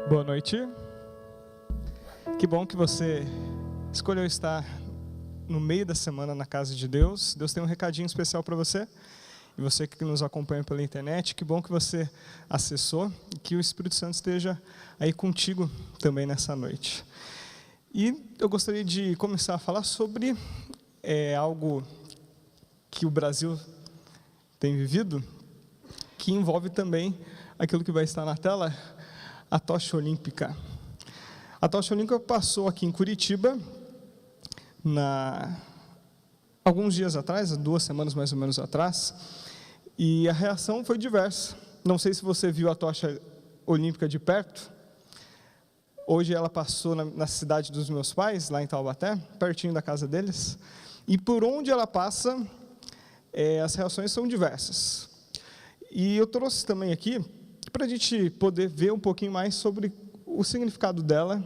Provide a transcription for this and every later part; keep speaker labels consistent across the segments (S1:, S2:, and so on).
S1: Boa noite. Que bom que você escolheu estar no meio da semana na casa de Deus. Deus tem um recadinho especial para você. E você que nos acompanha pela internet, que bom que você acessou e que o Espírito Santo esteja aí contigo também nessa noite. E eu gostaria de começar a falar sobre algo que o Brasil tem vivido, que envolve também aquilo que vai estar na tela, a tocha olímpica. A tocha olímpica passou aqui em Curitiba, alguns dias atrás, 2 semanas mais ou menos atrás, e a reação foi diversa. Não sei se você viu a tocha olímpica de perto. Hoje ela passou na cidade dos meus pais, lá em Taubaté, pertinho da casa deles, e por onde ela passa, as reações são diversas. E eu trouxe também aqui, para a gente poder ver um pouquinho mais sobre o significado dela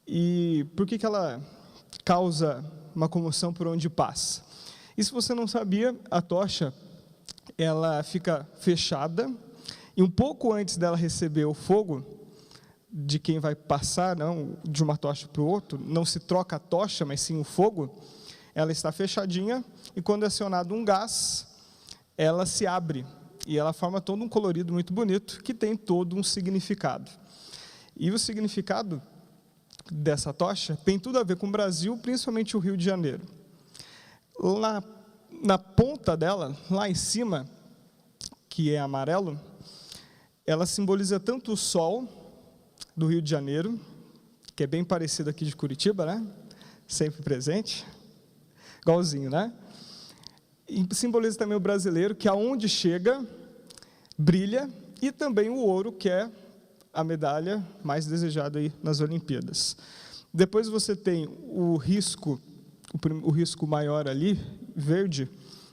S1: e por que ela causa uma comoção por onde passa. E se você não sabia, a tocha, ela fica fechada, e um pouco antes dela receber o fogo de quem vai passar, não de uma tocha para o outro, não se troca a tocha, mas sim o fogo, ela está fechadinha, e quando é acionado um gás, ela se abre, e ela forma todo um colorido muito bonito, que tem todo um significado. E o significado dessa tocha tem tudo a ver com o Brasil, principalmente o Rio de Janeiro. Lá na ponta dela, lá em cima, que é amarelo, ela simboliza tanto o sol do Rio de Janeiro, que é bem parecido aqui de Curitiba, né? Sempre presente, igualzinho, né? E simboliza também o brasileiro, que aonde chega, brilha, e também o ouro, que é a medalha mais desejada aí nas Olimpíadas. Depois você tem o risco maior ali, verde,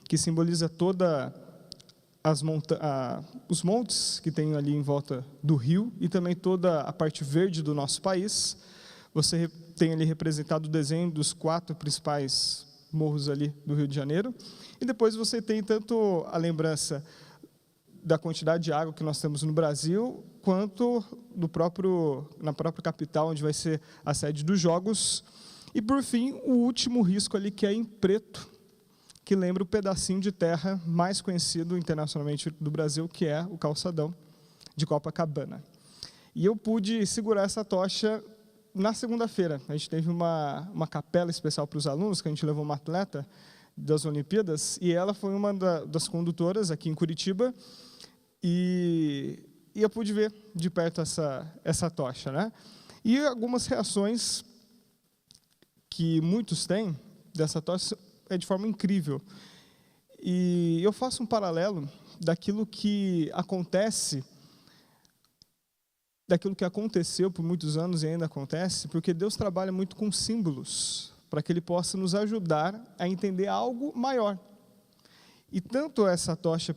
S1: que simboliza toda os montes que tem ali em volta do rio, e também toda a parte verde do nosso país. Você tem ali representado o desenho dos 4 principais morros ali do Rio de Janeiro, e depois você tem tanto a lembrança da quantidade de água que nós temos no Brasil, quanto na própria capital, onde vai ser a sede dos Jogos. E, por fim, o último risco ali, que é em preto, que lembra o pedacinho de terra mais conhecido internacionalmente do Brasil, que é o calçadão de Copacabana. E eu pude segurar essa tocha na segunda-feira. A gente teve uma capela especial para os alunos, que a gente levou uma atleta das Olimpíadas, e ela foi uma das condutoras aqui em Curitiba, e eu pude ver de perto essa tocha, né? E algumas reações que muitos têm dessa tocha é de forma incrível. E eu faço um paralelo daquilo que aconteceu por muitos anos e ainda acontece, porque Deus trabalha muito com símbolos, para que Ele possa nos ajudar a entender algo maior. E tanto essa tocha,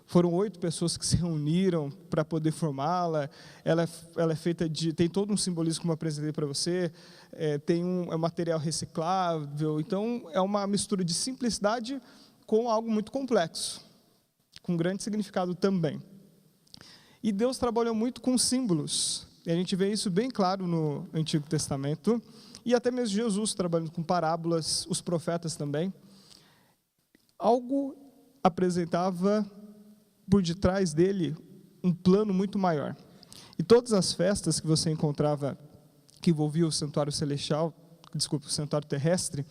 S1: foram 8 pessoas que se reuniram para poder formá-la, ela é feita tem todo um simbolismo, como eu apresentei para você, tem um material reciclável, então é uma mistura de simplicidade com algo muito complexo, com grande significado também. E Deus trabalhou muito com símbolos, e a gente vê isso bem claro no Antigo Testamento, e até mesmo Jesus trabalhando com parábolas, os profetas também. Algo apresentava por detrás dele um plano muito maior. E todas as festas que você encontrava, que envolviam o santuário o santuário terrestre,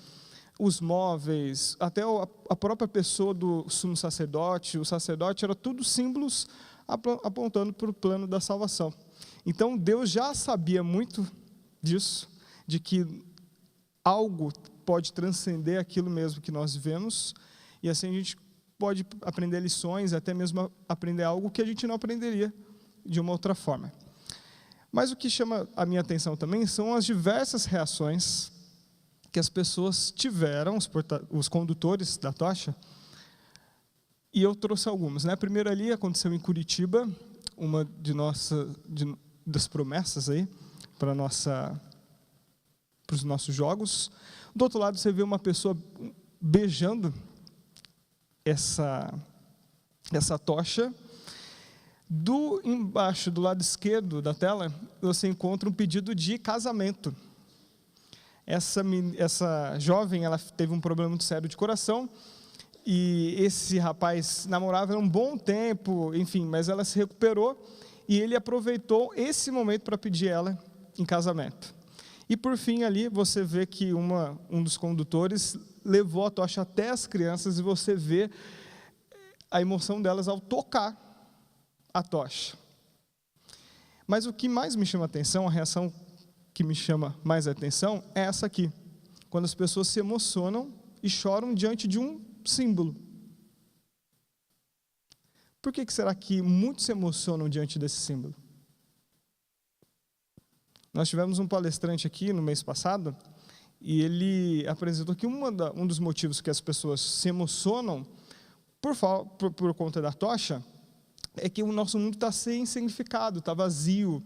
S1: os móveis, até a própria pessoa do sumo sacerdote, o sacerdote, era tudo símbolos apontando para o plano da salvação. Então, Deus já sabia muito disso, de que algo pode transcender aquilo mesmo que nós vivemos, e assim a gente pode aprender lições, até mesmo aprender algo que a gente não aprenderia de uma outra forma. Mas o que chama a minha atenção também são as diversas reações que as pessoas tiveram, os condutores da tocha, e eu trouxe algumas. Primeiro ali aconteceu em Curitiba, uma das promessas aí para os nossos jogos. Do outro lado você vê uma pessoa beijando essa tocha. Embaixo, do lado esquerdo da tela, você encontra um pedido de casamento. Essa jovem, ela teve um problema muito sério de coração, e esse rapaz namorava um bom tempo, enfim, mas ela se recuperou, e ele aproveitou esse momento para pedir ela em casamento. E por fim ali, você vê que um dos condutores levou a tocha até as crianças, e você vê a emoção delas ao tocar a tocha. Mas o que mais me chama a atenção, a reação que me chama mais a atenção, é essa aqui. Quando as pessoas se emocionam e choram diante de um símbolo. Por que será que muitos se emocionam diante desse símbolo? Nós tivemos um palestrante aqui no mês passado, e ele apresentou que um dos motivos que as pessoas se emocionam por conta da tocha é que o nosso mundo está sem significado, está vazio.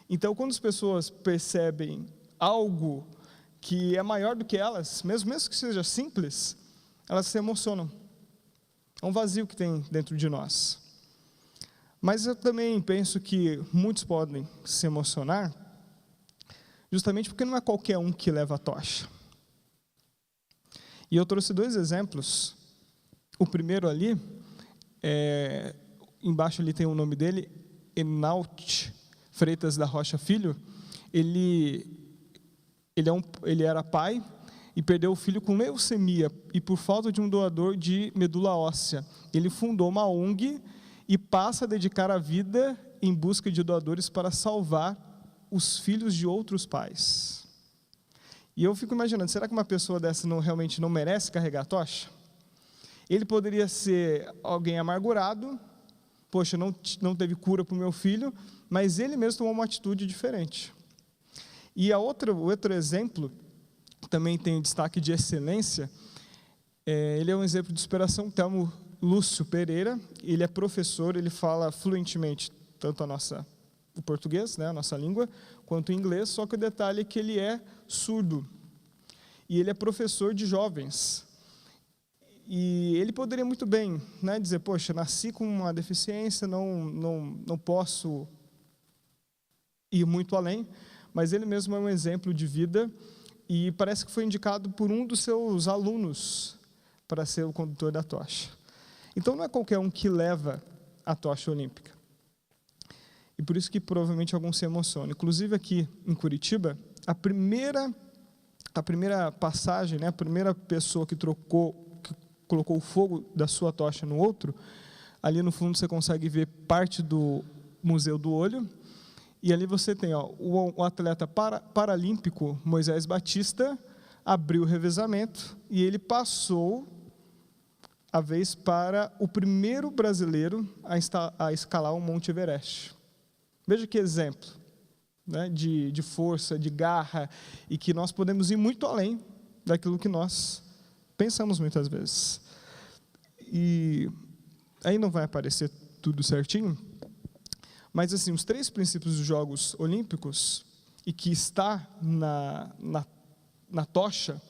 S1: Então, quando as pessoas percebem algo que é maior do que elas, mesmo que seja simples, elas se emocionam. É um vazio que tem dentro de nós. Mas eu também penso que muitos podem se emocionar justamente porque não é qualquer um que leva a tocha. E eu trouxe 2 exemplos. O primeiro ali, embaixo ali tem o nome dele, Enaut Freitas da Rocha Filho. Ele era pai e perdeu o filho com leucemia, e por falta de um doador de medula óssea. Ele fundou uma ONG e passa a dedicar a vida em busca de doadores para salvar os filhos de outros pais. E eu fico imaginando, será que uma pessoa dessa realmente não merece carregar a tocha? Ele poderia ser alguém amargurado, poxa, não teve cura para o meu filho, mas ele mesmo tomou uma atitude diferente. E o outro exemplo, também tem destaque de excelência, ele é um exemplo de superação, Telmo Lúcio Pereira. Ele é professor, ele fala fluentemente tanto o português, né, a nossa língua, quanto o inglês, só que o detalhe é que ele é surdo. E ele é professor de jovens. E ele poderia muito bem, né, dizer, poxa, nasci com uma deficiência, não posso ir muito além, mas ele mesmo é um exemplo de vida, e parece que foi indicado por um dos seus alunos para ser o condutor da tocha. Então não é qualquer um que leva a tocha olímpica. E por isso que provavelmente alguns se emocionam. Inclusive aqui em Curitiba, a primeira passagem, né, a primeira pessoa que colocou o fogo da sua tocha no outro, ali no fundo você consegue ver parte do Museu do Olho, e ali você tem o atleta paralímpico Moisés Batista, abriu o revezamento, e ele passou a vez para o primeiro brasileiro a escalar o Monte Everest. Veja que exemplo, né, de força, de garra, e que nós podemos ir muito além daquilo que nós pensamos muitas vezes. E aí não vai aparecer tudo certinho, mas assim, os 3 princípios dos Jogos Olímpicos, e que está na tocha,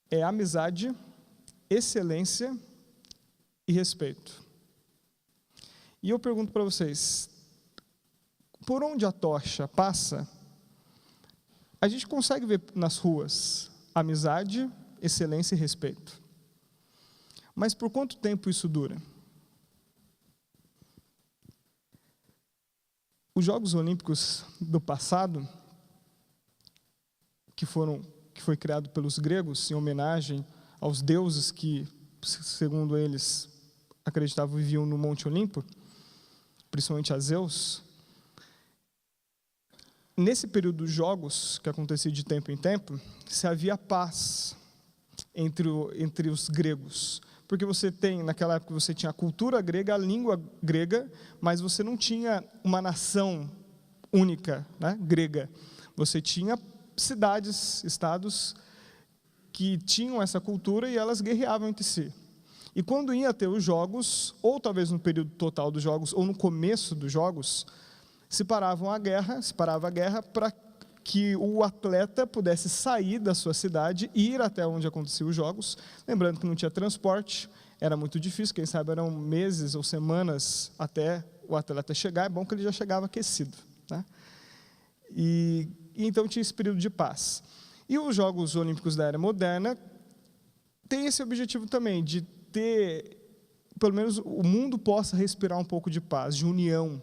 S1: é amizade, excelência e respeito. E eu pergunto para vocês, por onde a tocha passa, a gente consegue ver nas ruas amizade, excelência e respeito. Mas por quanto tempo isso dura? Os Jogos Olímpicos do passado, que foi criado pelos gregos em homenagem aos deuses que, segundo eles, acreditavam viviam no Monte Olimpo, principalmente a Zeus. Nesse período dos Jogos, que acontecia de tempo em tempo, se havia paz entre os gregos. Porque naquela época você tinha a cultura grega, a língua grega, mas você não tinha uma nação única, né, grega. Você tinha cidades, estados que tinham essa cultura e elas guerreavam entre si. E quando ia ter os jogos, ou talvez no período total dos jogos, ou no começo dos jogos, se parava a guerra para que o atleta pudesse sair da sua cidade e ir até onde aconteciam os jogos. Lembrando que não tinha transporte, era muito difícil, quem sabe eram meses ou semanas até o atleta chegar, é bom que ele já chegava aquecido, né? E então tinha esse período de paz. E os Jogos Olímpicos da Era Moderna têm esse objetivo também, de ter, pelo menos, o mundo possa respirar um pouco de paz, de união.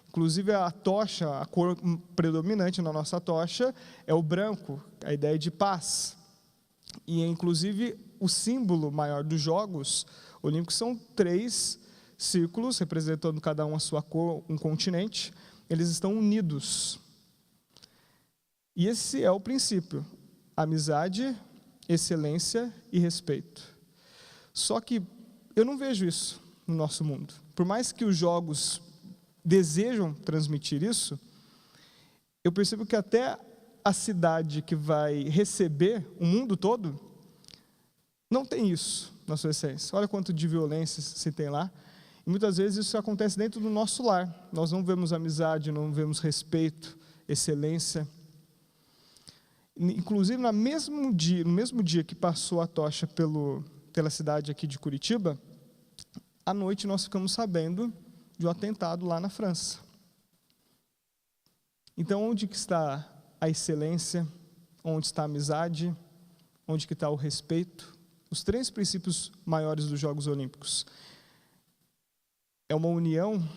S1: Inclusive, a tocha, a cor predominante na nossa tocha é o branco, a ideia de paz. E, inclusive, o símbolo maior dos Jogos Olímpicos são 3 círculos, representando cada um a sua cor, um continente. Eles estão unidos. E esse é o princípio: amizade, excelência e respeito. Só que eu não vejo isso no nosso mundo. Por mais que os jogos desejam transmitir isso, eu percebo que até a cidade que vai receber o mundo todo não tem isso na sua essência. Olha quanto de violência se tem lá. E muitas vezes isso acontece dentro do nosso lar. Nós não vemos amizade, não vemos respeito, excelência. Inclusive, no mesmo dia que passou a tocha pela cidade aqui de Curitiba, à noite nós ficamos sabendo de um atentado lá na França. Então, onde que está a excelência? Onde está a amizade? Onde que está o respeito? Os 3 princípios maiores dos Jogos Olímpicos. É uma união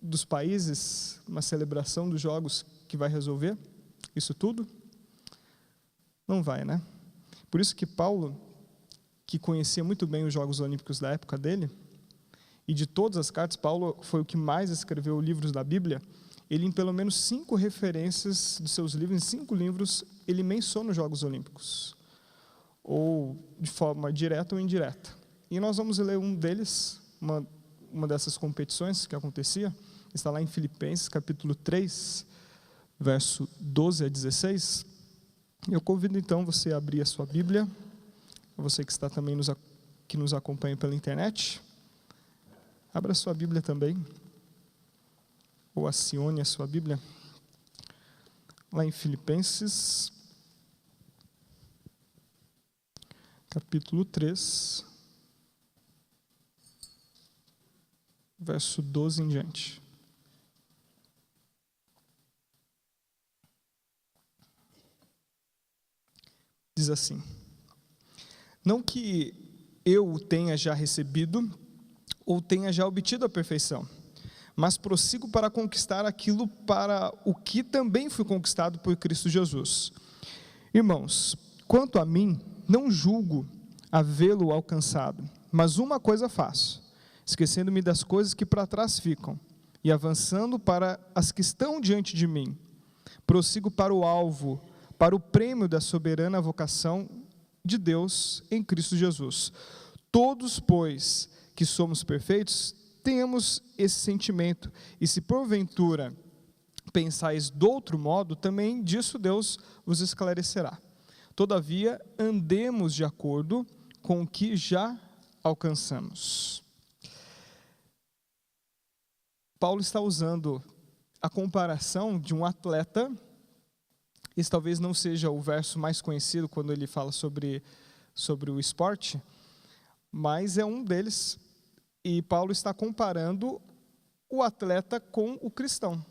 S1: dos países, uma celebração dos Jogos que vai resolver isso tudo? Não vai, né? Por isso que Paulo, que conhecia muito bem os Jogos Olímpicos da época dele, e de todas as cartas, Paulo foi o que mais escreveu livros da Bíblia. Ele, em pelo menos 5 referências de seus livros, em 5 livros, ele menciona os Jogos Olímpicos, ou de forma direta ou indireta. E nós vamos ler um deles, uma dessas competições que acontecia, está lá em Filipenses, capítulo 3, verso 12 a 16. Eu convido, então, você a abrir a sua Bíblia, você que está também que nos acompanha pela internet. Abra a sua Bíblia também, ou acione a sua Bíblia, lá em Filipenses, capítulo 3, verso 12 em diante. Diz assim: não que eu o tenha já recebido, ou tenha já obtido a perfeição, mas prossigo para conquistar aquilo para o que também fui conquistado por Cristo Jesus. Irmãos, quanto a mim, não julgo havê-lo alcançado, mas uma coisa faço, esquecendo-me das coisas que para trás ficam, e avançando para as que estão diante de mim, prossigo para o alvo, para o prêmio da soberana vocação de Deus em Cristo Jesus. Todos, pois, que somos perfeitos, tenhamos esse sentimento, e se porventura pensais de outro modo, também disso Deus vos esclarecerá. Todavia, andemos de acordo com o que já alcançamos. Paulo está usando a comparação de um atleta. Esse talvez não seja o verso mais conhecido quando ele fala sobre o esporte, mas é um deles. E Paulo está comparando o atleta com o cristão.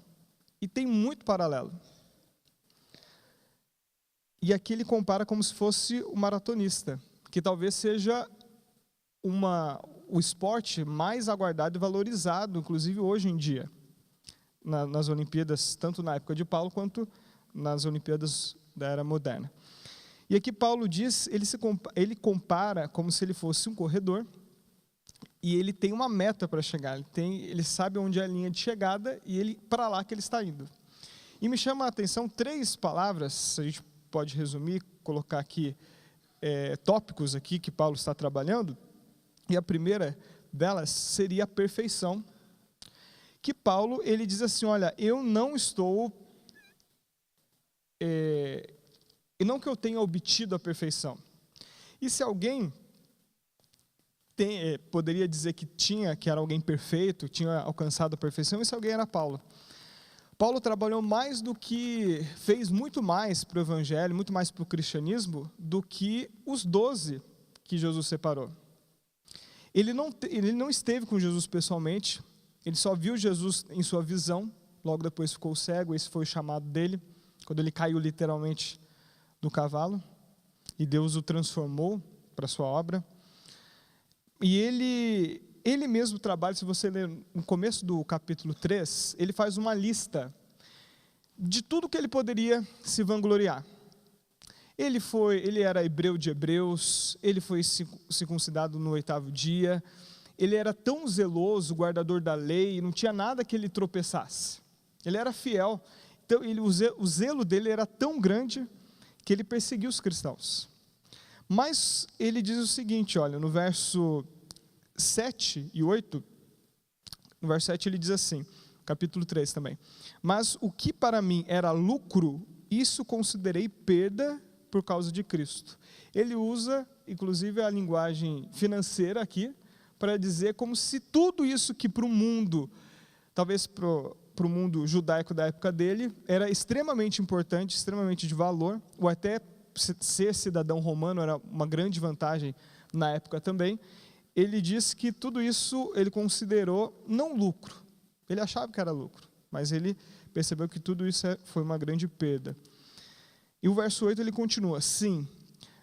S1: E tem muito paralelo. E aqui ele compara como se fosse o maratonista, que talvez seja o esporte mais aguardado e valorizado, inclusive hoje em dia, nas Olimpíadas, tanto na época de Paulo quanto nas Olimpíadas da Era Moderna. E aqui Paulo diz, ele compara como se ele fosse um corredor, e ele tem uma meta para chegar, ele sabe onde é a linha de chegada, e para lá que ele está indo. E me chama a atenção 3 palavras, a gente pode resumir, colocar aqui tópicos aqui que Paulo está trabalhando, e a primeira delas seria a perfeição, que Paulo, ele diz assim, olha, eu não estou, e não que eu tenha obtido a perfeição. E se alguém poderia dizer que era alguém perfeito, tinha alcançado a perfeição, esse alguém era Paulo. Paulo trabalhou mais fez muito mais para o evangelho, muito mais para o cristianismo, do que os 12 que Jesus separou. Ele não esteve com Jesus pessoalmente, Ele só viu Jesus em sua visão, logo depois ficou cego, esse foi o chamado dele, quando ele caiu literalmente do cavalo, e Deus o transformou para a sua obra. E ele mesmo trabalha, se você ler no começo do capítulo 3, ele faz uma lista de tudo que ele poderia se vangloriar. Ele era hebreu de hebreus, ele foi circuncidado no 8º dia, ele era tão zeloso, guardador da lei, não tinha nada que ele tropeçasse. Ele era fiel, então o zelo dele era tão grande que ele perseguiu os cristãos. Mas ele diz o seguinte, olha, no verso 7 e 8, no verso 7 ele diz assim, capítulo 3 também: mas o que para mim era lucro, isso considerei perda por causa de Cristo. Ele usa, inclusive, a linguagem financeira aqui, para dizer como se tudo isso que para o mundo, talvez para o mundo judaico da época dele, era extremamente importante, extremamente de valor, ou até ser cidadão romano era uma grande vantagem na época também. Ele diz que tudo isso ele considerou não lucro. Ele achava que era lucro, mas ele percebeu que tudo isso foi uma grande perda. E o verso 8 ele continua: sim,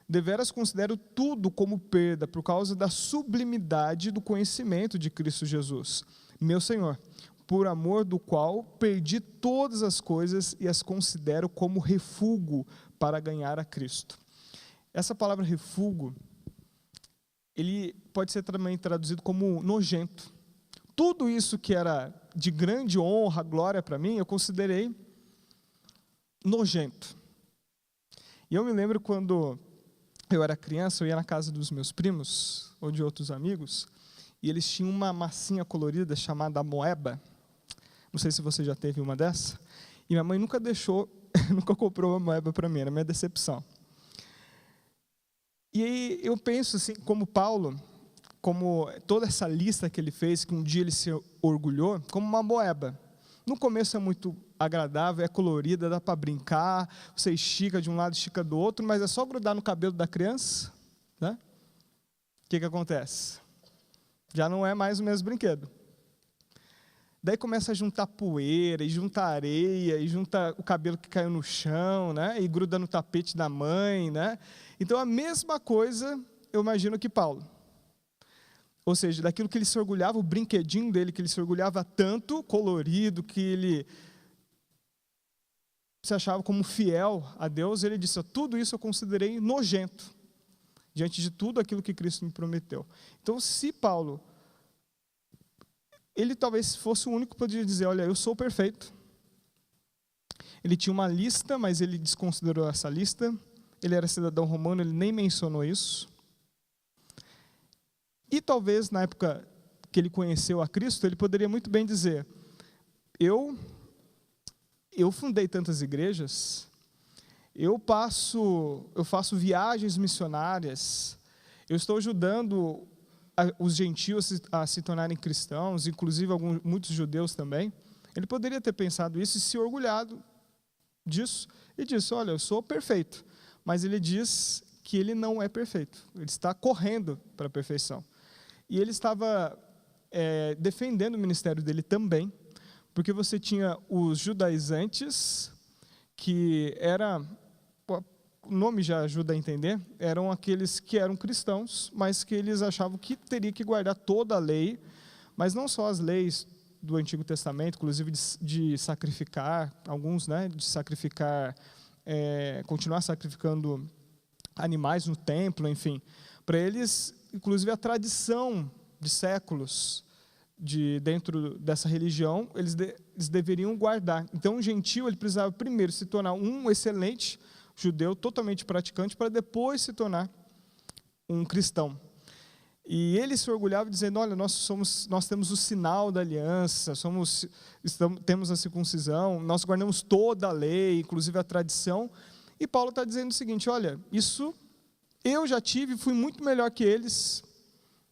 S1: deveras considero tudo como perda por causa da sublimidade do conhecimento de Cristo Jesus, meu Senhor, por amor do qual perdi todas as coisas e as considero como refúgio para ganhar a Cristo. Essa palavra refúgio, ele pode ser também traduzido como nojento. Tudo isso que era de grande honra, glória para mim, eu considerei nojento. E eu me lembro quando eu era criança, eu ia na casa dos meus primos, ou de outros amigos, e eles tinham uma massinha colorida chamada moeba. Não sei se você já teve uma dessa. E minha mãe nunca nunca comprou uma moeba para mim, era a minha decepção. E aí eu penso assim, como Paulo, como toda essa lista que ele fez, que um dia ele se orgulhou, como uma moeba. No começo é muito agradável, é colorida, dá para brincar, você estica de um lado, estica do outro, mas é só grudar no cabelo da criança, né? O que acontece? Já não é mais o mesmo brinquedo. Daí começa a juntar poeira, e junta areia, e junta o cabelo que caiu no chão, né? E gruda no tapete da mãe, né? Então a mesma coisa, eu imagino que Paulo. Ou seja, daquilo que ele se orgulhava, o brinquedinho dele, que ele se orgulhava tanto, colorido, que ele se achava como fiel a Deus, ele disse: tudo isso eu considerei nojento, diante de tudo aquilo que Cristo me prometeu. Então, se Paulo, ele talvez fosse o único que poderia dizer: olha, eu sou perfeito. Ele tinha uma lista, mas ele desconsiderou essa lista. Ele era cidadão romano, ele nem mencionou isso. E talvez, na época que ele conheceu a Cristo, ele poderia muito bem dizer: eu fundei tantas igrejas, eu faço viagens missionárias, eu estou ajudando os gentios a se tornarem cristãos, inclusive muitos judeus também. Ele poderia ter pensado isso e se orgulhado disso, e disse: olha, eu sou perfeito. Mas ele diz que ele não é perfeito, ele está correndo para a perfeição. E ele estava defendendo o ministério dele também, porque você tinha os judaizantes, que o nome já ajuda a entender, eram aqueles que eram cristãos, mas que eles achavam que teria que guardar toda a lei, mas não só as leis do Antigo Testamento, inclusive de sacrificar, alguns, né, de sacrificar, continuar sacrificando animais no templo, enfim. Para eles, inclusive a tradição de séculos dentro dessa religião, eles deveriam guardar. Então, o gentio ele precisava primeiro se tornar um excelente judeu, totalmente praticante, para depois se tornar um cristão. E ele se orgulhava dizendo: olha, nós temos o sinal da aliança, temos a circuncisão, nós guardamos toda a lei, inclusive a tradição. E Paulo está dizendo o seguinte: olha, isso eu já tive, fui muito melhor que eles,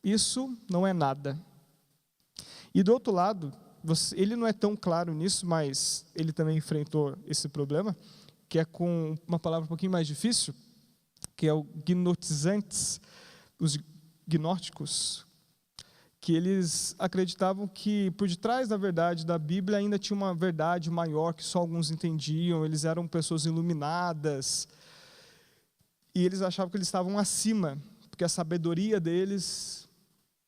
S1: isso não é nada. E do outro lado, ele não é tão claro nisso, mas ele também enfrentou esse problema, que é com uma palavra um pouquinho mais difícil, que é o gnotizantes, os gnósticos, que eles acreditavam que por detrás da verdade da Bíblia ainda tinha uma verdade maior que só alguns entendiam, eles eram pessoas iluminadas, e eles achavam que eles estavam acima, porque a sabedoria deles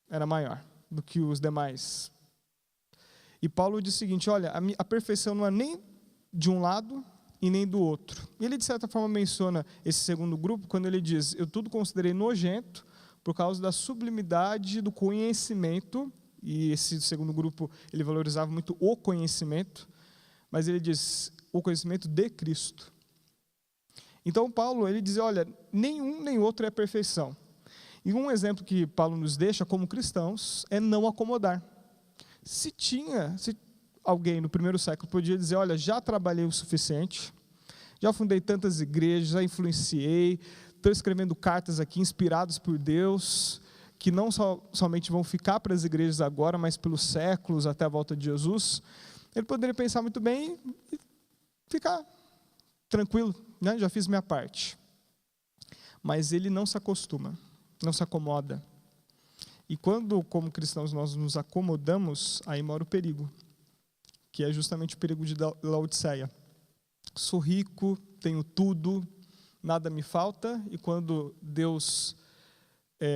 S1: era maior do que os demais. E Paulo diz o seguinte, olha, a perfeição não é nem de um lado e nem do outro. E ele, de certa forma, menciona esse segundo grupo, quando ele diz, eu tudo considerei nojento, por causa da sublimidade do conhecimento, e esse segundo grupo, ele valorizava muito o conhecimento, mas ele diz, o conhecimento de Cristo. Então, Paulo, ele diz, olha, nenhum nem outro é perfeição. E um exemplo que Paulo nos deixa, como cristãos, é não acomodar. Se alguém no primeiro século podia dizer, olha, já trabalhei o suficiente, já fundei tantas igrejas, já influenciei, estou escrevendo cartas aqui inspiradas por Deus, que não somente vão ficar para as igrejas agora, mas pelos séculos até a volta de Jesus, ele poderia pensar muito bem e ficar tranquilo, né? Já fiz minha parte. Mas ele não se acostuma, não se acomoda. E quando, como cristãos, nós nos acomodamos, aí mora o perigo, que é justamente o perigo de Laodiceia. Sou rico, tenho tudo, nada me falta, e quando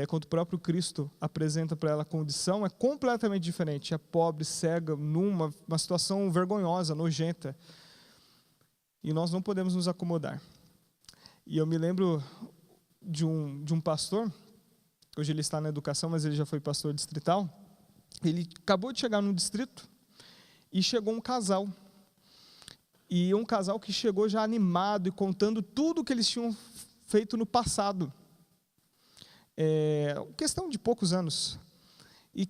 S1: quando o próprio Cristo apresenta para ela a condição, é completamente diferente. É pobre, cega, numa situação vergonhosa, nojenta. E nós não podemos nos acomodar. E eu me lembro de um pastor, hoje ele está na educação, mas ele já foi pastor distrital. Ele acabou de chegar num distrito e chegou um casal. E um casal que chegou já animado e contando tudo que eles tinham feito no passado. Questão de poucos anos. E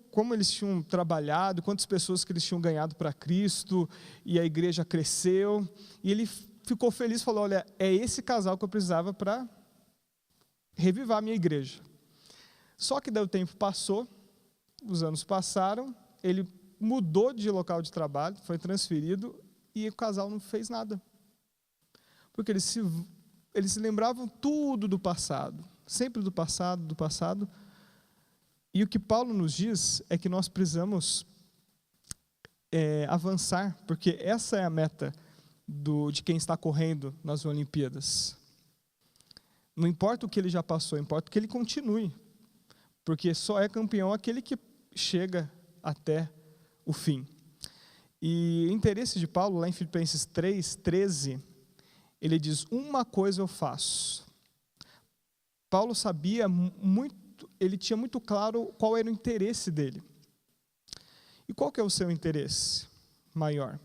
S1: como eles tinham trabalhado, quantas pessoas que eles tinham ganhado para Cristo, e a igreja cresceu. E ele ficou feliz e falou, olha, é esse casal que eu precisava para revivar a minha igreja. Só que daí o tempo passou, os anos passaram, ele mudou de local de trabalho, foi transferido, e o casal não fez nada. Porque eles se lembravam tudo do passado, sempre do passado. E o que Paulo nos diz é que nós precisamos avançar, porque essa é a meta de quem está correndo nas Olimpíadas. Não importa o que ele já passou, importa que ele continue. Porque só é campeão aquele que chega até o fim. E o interesse de Paulo, lá em Filipenses 3:13, ele diz, uma coisa eu faço. Paulo sabia muito, ele tinha muito claro qual era o interesse dele. E qual que é o seu interesse maior?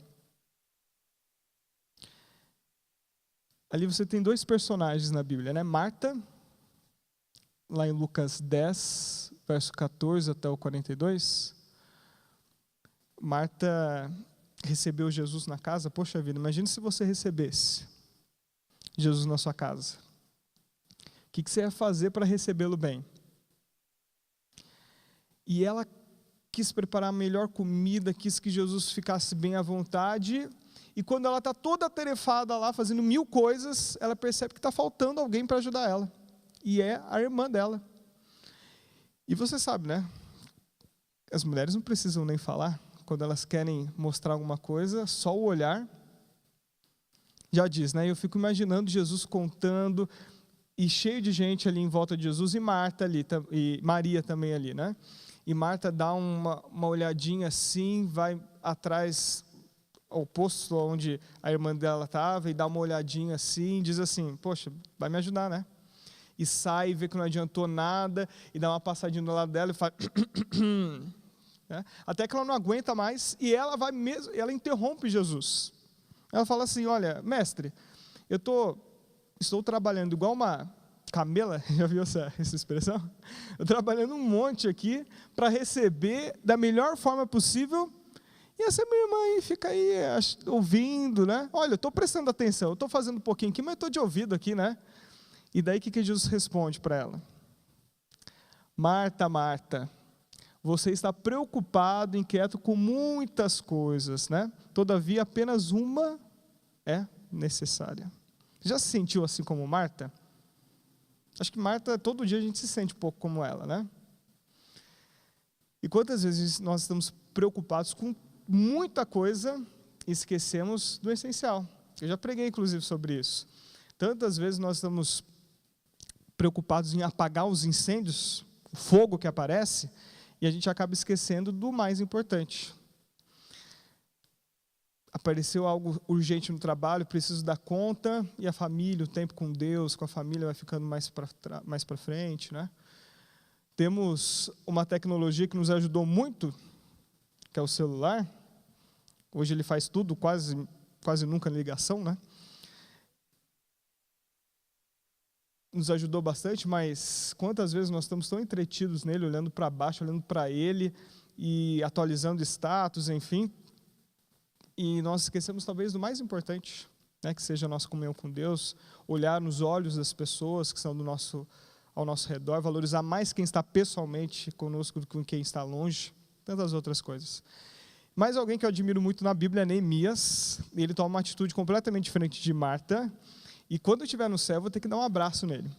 S1: Ali você tem dois personagens na Bíblia, né? Marta, lá em Lucas 10, verso 14 até o 42. Marta recebeu Jesus na casa. Poxa vida, imagine se você recebesse Jesus na sua casa. O que você ia fazer para recebê-lo bem? E ela quis preparar a melhor comida, quis que Jesus ficasse bem à vontade. E quando ela está toda atarefada lá, fazendo 1000 coisas, ela percebe que está faltando alguém para ajudar ela. E é a irmã dela. E você sabe, né? As mulheres não precisam nem falar. Quando elas querem mostrar alguma coisa, só o olhar já diz, né? Eu fico imaginando Jesus contando, e cheio de gente ali em volta de Jesus, e Marta ali, e Maria também ali, né? E Marta dá uma olhadinha assim, vai atrás ao posto onde a irmã dela estava, e dá uma olhadinha assim, e diz assim, poxa, vai me ajudar, né? E sai, vê que não adiantou nada, e dá uma passadinha do lado dela e fala... Até que ela não aguenta mais, e ela vai mesmo, ela interrompe Jesus. Ela fala assim, olha, mestre, eu estou trabalhando igual uma camela, já viu essa expressão? Eu trabalhando um monte aqui, para receber da melhor forma possível, e essa minha irmã aí fica aí ouvindo, né? Olha, eu estou prestando atenção, eu estou fazendo um pouquinho aqui, mas estou de ouvido aqui, né? E daí o que Jesus responde para ela? Marta, Marta, você está preocupado, inquieto com muitas coisas, né? Todavia, apenas uma é necessária. Já se sentiu assim como Marta? Acho que Marta, todo dia a gente se sente um pouco como ela, né? E quantas vezes nós estamos preocupados com muita coisa e esquecemos do essencial? Eu já preguei, inclusive, sobre isso. Tantas vezes nós estamos preocupados em apagar os incêndios, o fogo que aparece, e a gente acaba esquecendo do mais importante. Apareceu algo urgente no trabalho, preciso dar conta, e a família, o tempo com Deus, com a família vai ficando mais para frente, né? Temos uma tecnologia que nos ajudou muito, que é o celular. Hoje ele faz tudo, quase nunca em ligação, né? Nos ajudou bastante, mas quantas vezes nós estamos tão entretidos nele, olhando para baixo, olhando para ele, e atualizando status, enfim, e nós esquecemos talvez do mais importante, né, que seja a nossa comunhão com Deus, olhar nos olhos das pessoas que estão ao nosso redor, valorizar mais quem está pessoalmente conosco do que quem está longe, tantas outras coisas. Mas alguém que eu admiro muito na Bíblia é Neemias. Ele toma uma atitude completamente diferente de Marta, e quando eu estiver no céu, eu vou ter que dar um abraço nele.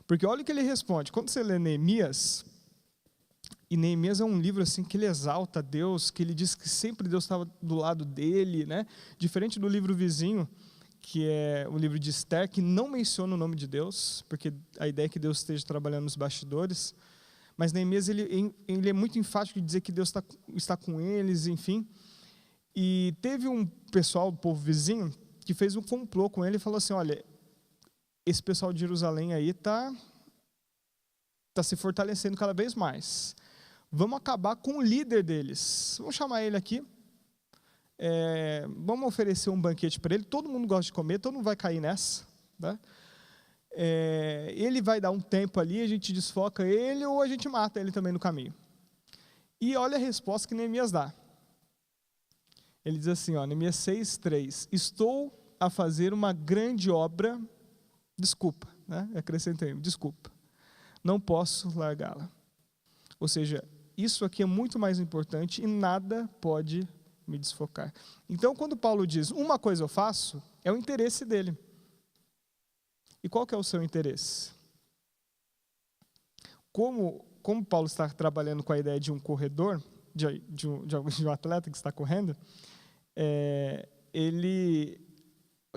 S1: Porque olha o que ele responde. Quando você lê Neemias, e Neemias é um livro assim que ele exalta Deus, que ele diz que sempre Deus estava do lado dele, né? Diferente do livro vizinho, que é o livro de Esther, que não menciona o nome de Deus, porque a ideia é que Deus esteja trabalhando nos bastidores. Mas Neemias ele é muito enfático de dizer que Deus está com eles, enfim. E teve um pessoal do povo vizinho que fez um complô com ele e falou assim: olha, esse pessoal de Jerusalém aí está se fortalecendo cada vez mais. Vamos acabar com o líder deles. Vamos chamar ele aqui. Vamos oferecer um banquete para ele. Todo mundo gosta de comer, todo mundo vai cair nessa. Tá? Ele vai dar um tempo ali, a gente desfoca ele ou a gente mata ele também no caminho. E olha a resposta que Neemias dá. Ele diz assim, Neemias 6:3, estou a fazer uma grande obra, desculpa, né? Acrescentei, desculpa, não posso largá-la. Ou seja, isso aqui é muito mais importante e nada pode me desfocar. Então, quando Paulo diz, uma coisa eu faço, é o interesse dele. E qual que é o seu interesse? Como Paulo está trabalhando com a ideia de um corredor, de um atleta que está correndo,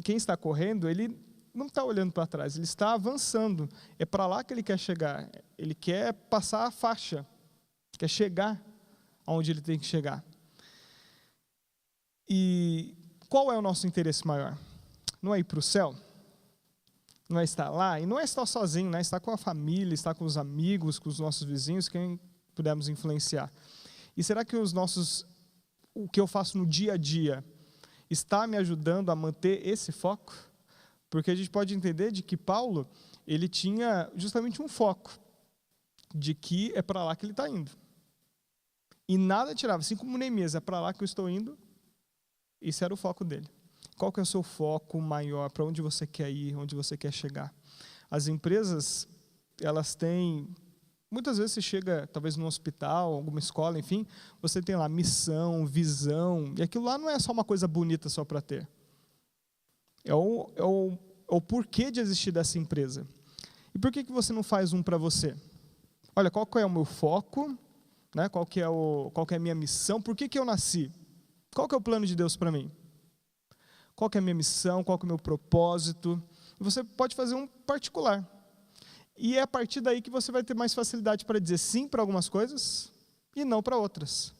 S1: quem está correndo, ele não está olhando para trás, ele está avançando. É para lá que ele quer chegar. Ele quer passar a faixa, quer chegar aonde ele tem que chegar. E qual é o nosso interesse maior? Não é ir para o céu? Não é estar lá? E não é estar sozinho, né? Estar com a família, estar com os amigos, com os nossos vizinhos, quem pudermos influenciar. E será que o que eu faço no dia a dia está me ajudando a manter esse foco? Porque a gente pode entender de que Paulo, ele tinha justamente um foco, de que é para lá que ele está indo. E nada tirava, assim como Neemias, é para lá que eu estou indo, esse era o foco dele. Qual que é o seu foco maior, para onde você quer ir, onde você quer chegar? As empresas, elas têm, muitas vezes você chega, talvez num hospital, alguma escola, enfim, você tem lá missão, visão, e aquilo lá não é só uma coisa bonita só para ter. É o porquê de existir dessa empresa. E por que você não faz um para você? Olha, qual que é o meu foco, né? Qual que é a minha missão, por que eu nasci? Qual que é o plano de Deus para mim? Qual que é a minha missão, qual que é o meu propósito? Você pode fazer um particular. E é a partir daí que você vai ter mais facilidade para dizer sim para algumas coisas e não para outras.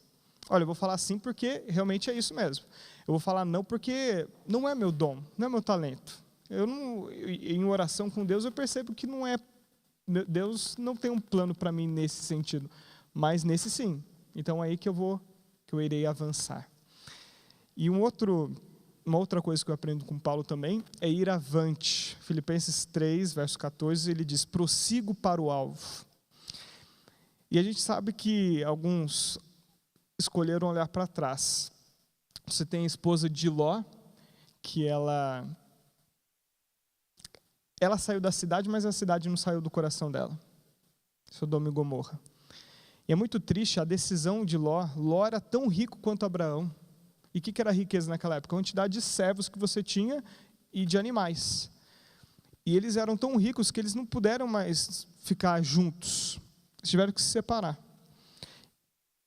S1: Olha, eu vou falar sim porque realmente é isso mesmo. Eu vou falar não porque não é meu dom, não é meu talento. Em oração com Deus eu percebo que não é, Deus não tem um plano para mim nesse sentido, mas nesse sim. Então é aí que eu irei avançar. E uma outra coisa que eu aprendo com Paulo também é ir avante. Filipenses 3, verso 14, ele diz, prossigo para o alvo. E a gente sabe que alguns escolheram olhar para trás. Você tem a esposa de Ló, que ela saiu da cidade, mas a cidade não saiu do coração dela. Sodoma e Gomorra. E é muito triste a decisão de Ló. Ló era tão rico quanto Abraão. E o que era riqueza naquela época? A quantidade de servos que você tinha e de animais. E eles eram tão ricos que eles não puderam mais ficar juntos. Eles tiveram que se separar.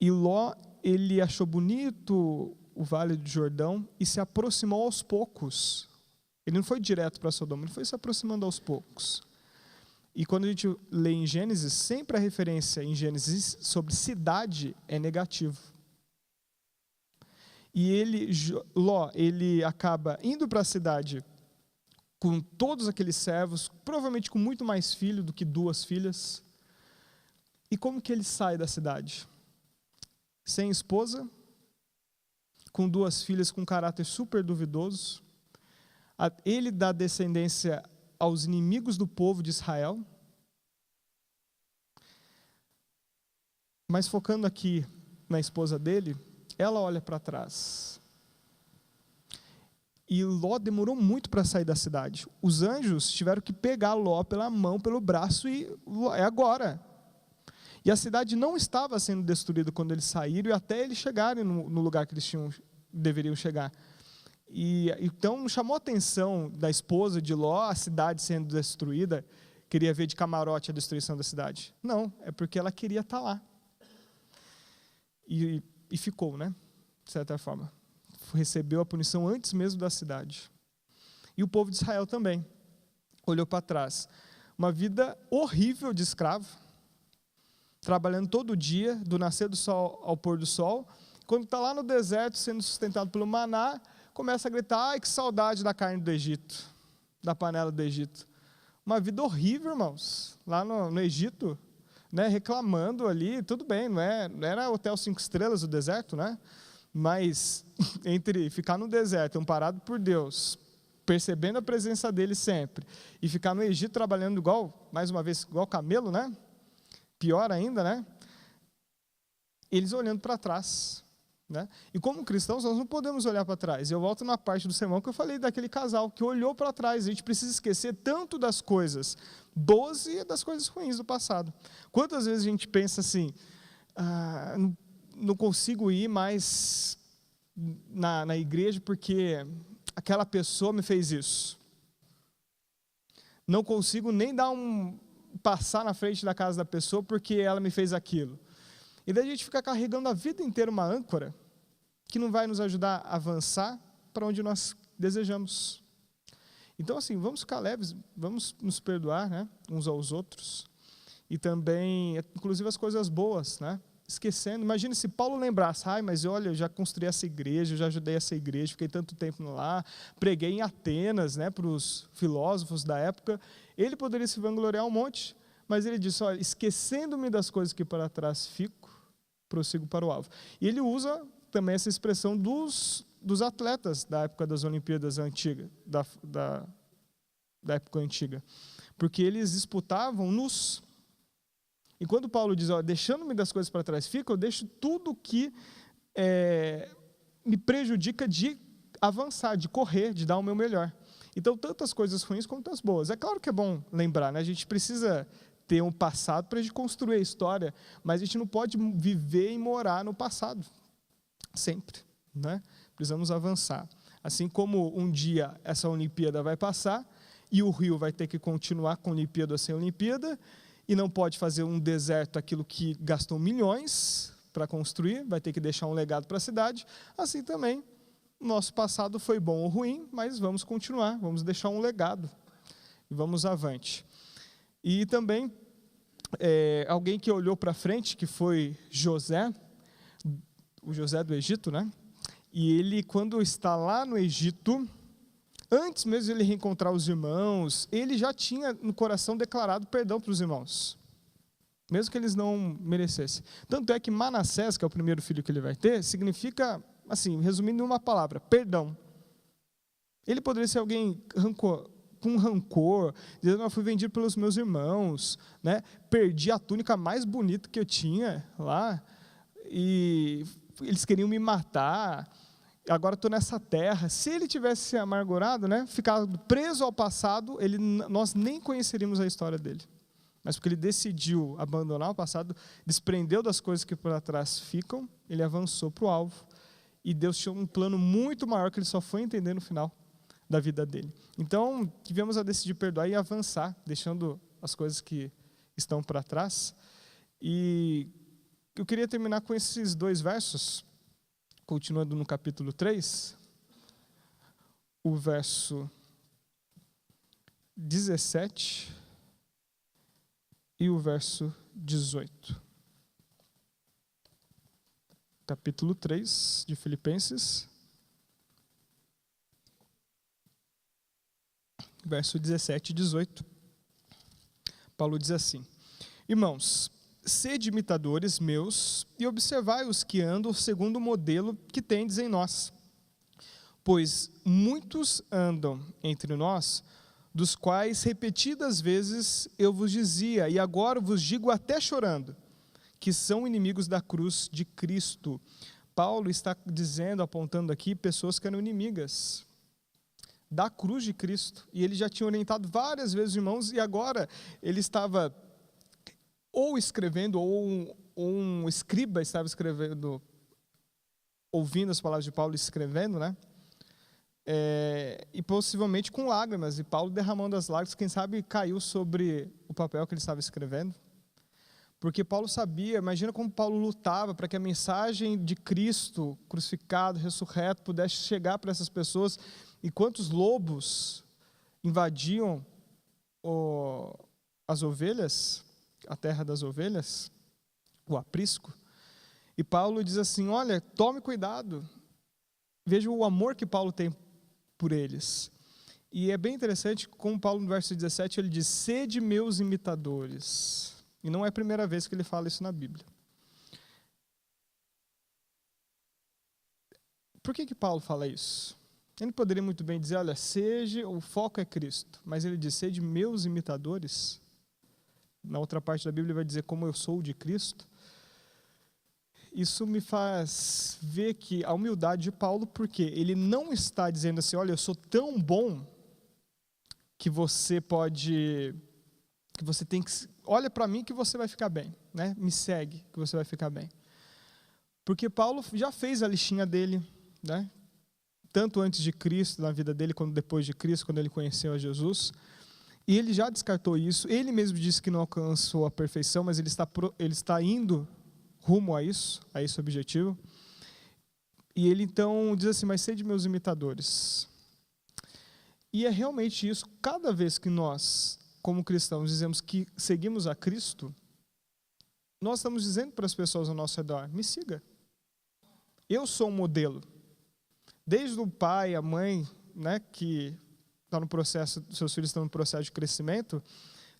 S1: E Ló, ele achou bonito o Vale do Jordão e se aproximou aos poucos. Ele não foi direto para Sodoma, ele foi se aproximando aos poucos. E quando a gente lê em Gênesis, sempre a referência em Gênesis sobre cidade é negativo. E Ló, ele acaba indo para a cidade com todos aqueles servos, provavelmente com muito mais filho do que 2 filhas. E como que ele sai da cidade? Sem esposa, com 2 filhas com caráter super duvidoso. Ele dá descendência aos inimigos do povo de Israel. Mas focando aqui na esposa dele, ela olha para trás. E Ló demorou muito para sair da cidade. Os anjos tiveram que pegar Ló pela mão, pelo braço, e é agora. E a cidade não estava sendo destruída quando eles saíram, e até eles chegarem no lugar que eles deveriam chegar. E então chamou a atenção da esposa de Ló, a cidade sendo destruída, queria ver de camarote a destruição da cidade. Não, é porque ela queria estar lá. E ficou, né? De certa forma. Recebeu a punição antes mesmo da cidade. E o povo de Israel também olhou para trás. Uma vida horrível de escravo, trabalhando todo dia, do nascer do sol ao pôr do sol. Quando está lá no deserto, sendo sustentado pelo maná, começa a gritar: ai, que saudade da carne do Egito, da panela do Egito. Uma vida horrível, irmãos, lá no Egito, né, reclamando ali, tudo bem, não era hotel 5 estrelas o deserto, né? Mas entre ficar no deserto, amparado por Deus, percebendo a presença dele sempre, e ficar no Egito trabalhando igual, mais uma vez, igual camelo, né? Pior ainda, né? Eles olhando para trás, né? E como cristãos, nós não podemos olhar para trás. Eu volto na parte do sermão que eu falei daquele casal que olhou para trás. A gente precisa esquecer tanto das coisas boas e das coisas ruins do passado. Quantas vezes a gente pensa assim: não consigo ir mais na igreja porque aquela pessoa me fez isso. Não consigo nem passar na frente da casa da pessoa porque ela me fez aquilo. E daí a gente fica carregando a vida inteira uma âncora que não vai nos ajudar a avançar para onde nós desejamos. Então, assim, vamos ficar leves, vamos nos perdoar, né, uns aos outros. E também, inclusive, as coisas boas, né? Esquecendo. Imagina se Paulo lembrasse: ai, mas olha, eu já construí essa igreja, eu já ajudei essa igreja, fiquei tanto tempo lá, preguei em Atenas, né, para os filósofos da época. Ele poderia se vangloriar um monte, mas ele disse: olha, esquecendo-me das coisas que para trás fico, prossigo para o alvo. E ele usa também essa expressão dos atletas da época das Olimpíadas antigas, da época antiga, porque eles disputavam nus. E quando Paulo diz: ó, deixando-me das coisas para trás fico, eu deixo tudo que me prejudica de avançar, de correr, de dar o meu melhor. Então, tanto as coisas ruins quanto as boas. É claro que é bom lembrar, né? A gente precisa ter um passado para a gente construir a história, mas a gente não pode viver e morar no passado, sempre, né? Precisamos avançar. Assim como um dia essa Olimpíada vai passar, e o Rio vai ter que continuar com Olimpíada sem Olimpíada, e não pode fazer um deserto aquilo que gastou milhões para construir, vai ter que deixar um legado para a cidade. Assim também, nosso passado foi bom ou ruim, mas vamos continuar, vamos deixar um legado, e vamos avante. E também, alguém que olhou para frente, que foi José, o José do Egito, né? E ele, quando está lá no Egito, antes mesmo de ele reencontrar os irmãos, ele já tinha no coração declarado perdão para os irmãos, mesmo que eles não merecessem. Tanto é que Manassés, que é o primeiro filho que ele vai ter, significa, assim, resumindo em uma palavra, perdão. Ele poderia ser alguém com rancor, dizendo: eu fui vendido pelos meus irmãos, né? Perdi a túnica mais bonita que eu tinha lá, e eles queriam me matar, agora estou nessa terra. Se ele tivesse se amargurado, né, ficado preso ao passado, nós nem conheceríamos a história dele. Mas porque ele decidiu abandonar o passado, desprendeu das coisas que por trás ficam, ele avançou para o alvo. E Deus tinha um plano muito maior que ele só foi entender no final da vida dele. Então, tivemos a decidir perdoar e avançar, deixando as coisas que estão para trás. E Eu queria terminar com esses 2 versos, continuando no capítulo 3, o verso 17 e o verso 18. Capítulo 3 de Filipenses, verso 17 e 18. Paulo diz assim: Irmãos, sede imitadores meus e observai os que andam segundo o modelo que tendes em nós. Pois muitos andam entre nós, dos quais repetidas vezes eu vos dizia, e agora vos digo até chorando, que são inimigos da cruz de Cristo. Paulo está dizendo, apontando aqui, pessoas que eram inimigas da cruz de Cristo. E ele já tinha orientado várias vezes os irmãos, e agora ele estava ou escrevendo, ou um escriba estava escrevendo, ouvindo as palavras de Paulo, escrevendo, né? E possivelmente com lágrimas, e Paulo derramando as lágrimas, quem sabe caiu sobre o papel que ele estava escrevendo, porque Paulo sabia, imagina como Paulo lutava para que a mensagem de Cristo crucificado, ressurreto, pudesse chegar para essas pessoas, e quantos lobos invadiam as ovelhas, a terra das ovelhas, o aprisco, e Paulo diz assim, olha, tome cuidado, veja o amor que Paulo tem por eles. E é bem interessante como Paulo no verso 17 ele diz, sede meus imitadores. E não é a primeira vez que ele fala isso na Bíblia. Por que Paulo fala isso? Ele poderia muito bem dizer, olha, o foco é Cristo. Mas ele diz, sede meus imitadores. Na outra parte da Bíblia ele vai dizer, como eu sou de Cristo. Isso me faz ver que a humildade de Paulo, porque ele não está dizendo assim, olha, eu sou tão bom que você tem que, olha para mim que você vai ficar bem, né? Me segue que você vai ficar bem. Porque Paulo já fez a listinha dele, né? Tanto antes de Cristo, na vida dele, quanto depois de Cristo, quando ele conheceu a Jesus. E ele já descartou isso. Ele mesmo disse que não alcançou a perfeição, mas ele está indo rumo a esse objetivo. E ele então diz assim, mas sede meus imitadores. E é realmente isso, cada vez que nós, como cristãos, dizemos que seguimos a Cristo, nós estamos dizendo para as pessoas ao nosso redor, me siga. Eu sou um modelo. Desde o pai, a mãe, né, que está no processo, seus filhos estão no processo de crescimento,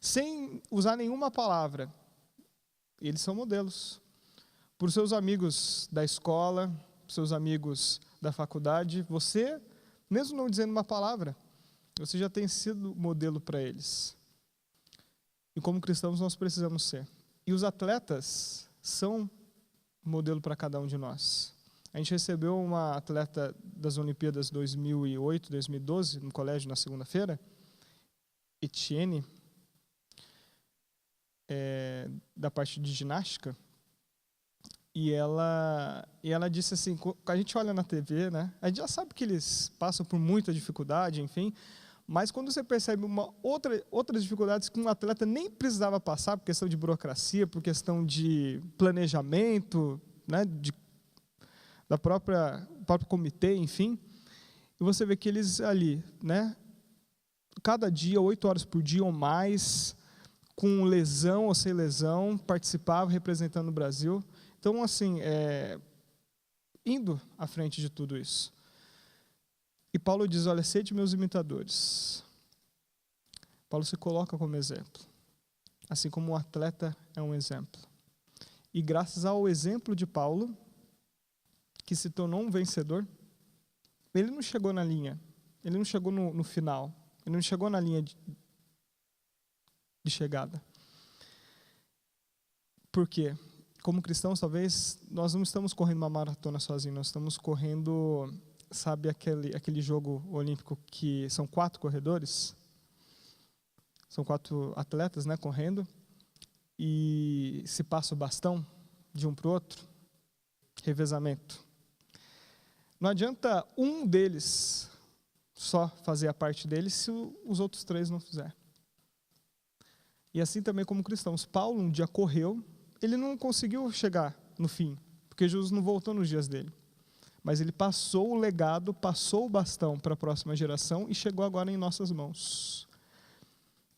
S1: sem usar nenhuma palavra. Eles são modelos. Para os seus amigos da escola, para os seus amigos da faculdade, você, mesmo não dizendo uma palavra, você já tem sido modelo para eles. E como cristãos nós precisamos ser. E os atletas são modelo para cada um de nós. A gente recebeu uma atleta das Olimpíadas 2008, 2012, no colégio na segunda-feira, Etienne, da parte de ginástica. E ela disse assim, a gente olha na TV, né? A gente já sabe que eles passam por muita dificuldade, enfim, mas quando você percebe outras dificuldades que um atleta nem precisava passar, por questão de burocracia, por questão de planejamento, né? Do próprio comitê, enfim, e você vê que eles ali, né? Cada dia, 8 horas por dia ou mais, com lesão ou sem lesão, participavam representando o Brasil. Então, assim, indo à frente de tudo isso. E Paulo diz, olha, sede meus imitadores. Paulo se coloca como exemplo. Assim como um atleta é um exemplo. E graças ao exemplo de Paulo, que se tornou um vencedor, ele não chegou na linha, ele não chegou no final, ele não chegou na linha de chegada. Por quê? Como cristãos, talvez, nós não estamos correndo uma maratona sozinhos, nós estamos correndo, sabe aquele jogo olímpico que são 4 corredores? São 4 atletas, né, correndo, e se passa o bastão de um para o outro, revezamento. Não adianta um deles só fazer a parte dele se os outros 3 não fizerem. E assim também como cristãos. Paulo um dia correu, ele não conseguiu chegar no fim, porque Jesus não voltou nos dias dele. Mas ele passou o legado, passou o bastão para a próxima geração e chegou agora em nossas mãos.